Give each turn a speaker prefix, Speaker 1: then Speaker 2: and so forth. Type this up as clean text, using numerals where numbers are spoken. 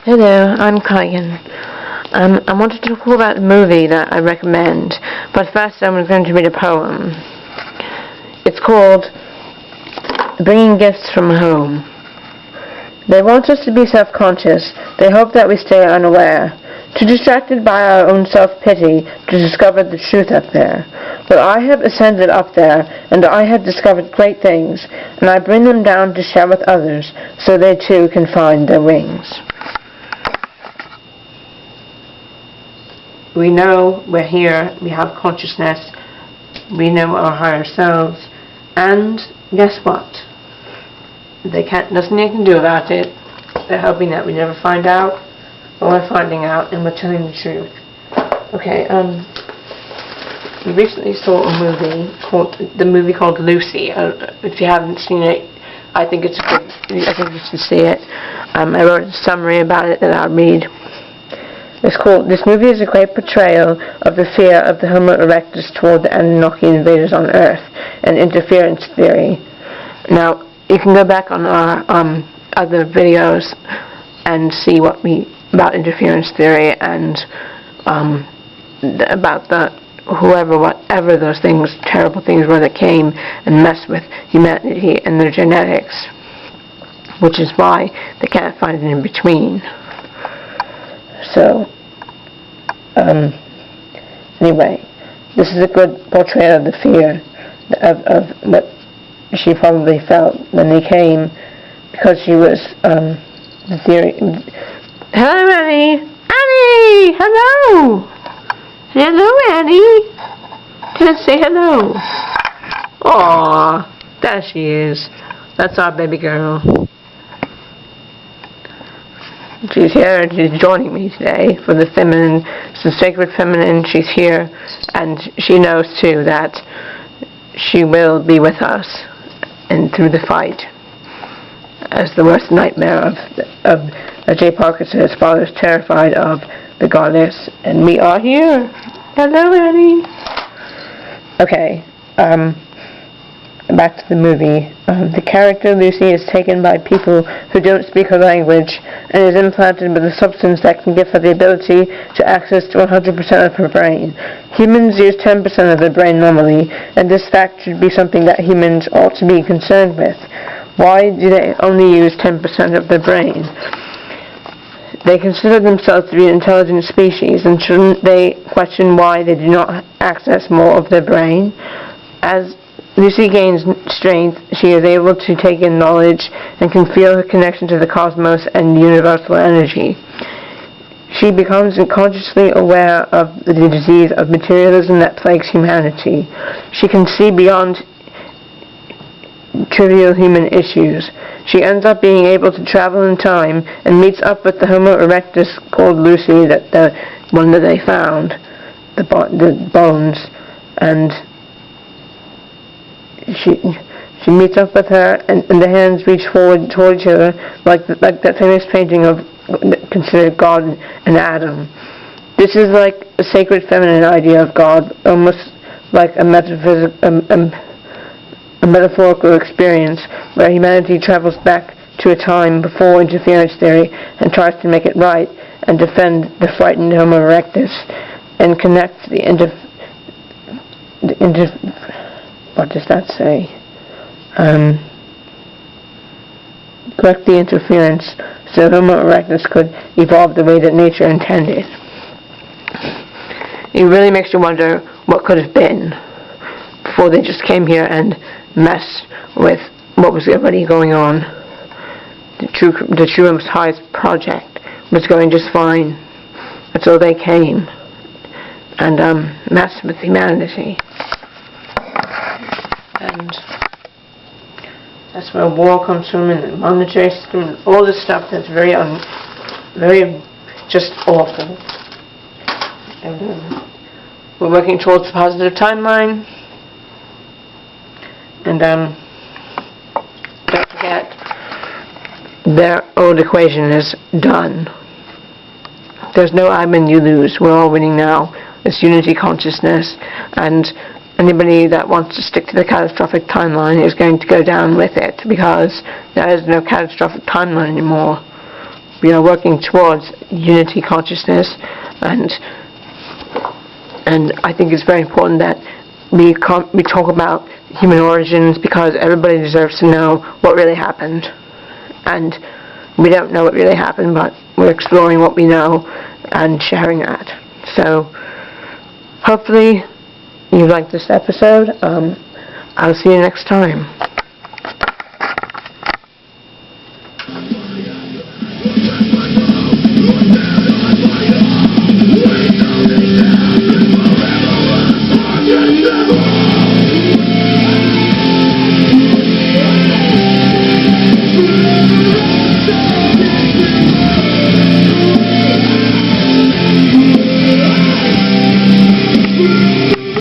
Speaker 1: Hello, I'm Kigan. I wanted to talk about the movie that I recommend, but first I'm going to read a poem. It's called Bringing Gifts from Home. They want us to be self-conscious. They hope that we stay unaware, too distracted by our own self-pity to discover the truth up there. But I have ascended up there, and I have discovered great things, and I bring them down to share with others, so they too can find their wings. We know we're here, we have consciousness, we know our higher selves, and guess what? There's nothing they can do about it. They're hoping that we never find out, but we're finding out and we're telling the truth. Okay, we recently saw a movie called Lucy. If you haven't seen it, I think you should see it. I wrote a summary about it that I'll read. This movie is a great portrayal of the fear of the homo erectus toward the Annunaki invaders on Earth and interference theory. Now, you can go back on our other videos and see about interference theory and about whatever those things, terrible things were that came and messed with humanity and their genetics, which is why they can't find it in between. So, anyway, this is a good portrayal of the fear of what she probably felt when they came, because she was, the theory... Hello, Annie! Annie! Hello! Hello, Annie! Just say hello. Aww, there she is. That's our baby girl. She's here and she's joining me today for the feminine, some sacred feminine. She's here, and she knows too that she will be with us and through the fight. As the worst nightmare of J. Parker says, father is terrified of the goddess, and we are here. Hello, Annie. Okay, back to the movie. The character Lucy is taken by people who don't speak her language and is implanted with a substance that can give her the ability to access 100% of her brain. Humans use 10% of their brain normally, and this fact should be something that humans ought to be concerned with. Why do they only use 10% of their brain? They consider themselves to be an intelligent species, and shouldn't they question why they do not access more of their brain? As Lucy gains strength, she is able to take in knowledge and can feel her connection to the cosmos and universal energy. She becomes consciously aware of the disease of materialism that plagues humanity. She can see beyond trivial human issues. She ends up being able to travel in time and meets up with the homo erectus called Lucy, the one that they found, the bones, and she meets up with her, and the hands reach forward toward each other, like that famous painting of considered God and Adam. This is like a sacred feminine idea of God, almost like a metaphorical experience where humanity travels back to a time before interference theory and tries to make it right and defend the frightened homo erectus and connect what does that say? Correct the interference so homo erectus could evolve the way that nature intended. It really makes you wonder what could have been before they just came here and messed with what was already going on. The true Most High's project was going just fine until they came and messed with humanity. And that's where war comes from, and the monetary system, and all this stuff that's very just awful. And we're working towards a positive timeline. And don't forget, their old equation is done. There's no I win, you lose. We're all winning now. It's unity consciousness, and anybody that wants to stick to the catastrophic timeline is going to go down with it, because there is no catastrophic timeline anymore. we are working towards unity consciousness, and I think it's very important that we talk about human origins, because everybody deserves to know what really happened. And we don't know what really happened, but we're exploring what we know and sharing that. So hopefully you liked this episode. I'll see you next time.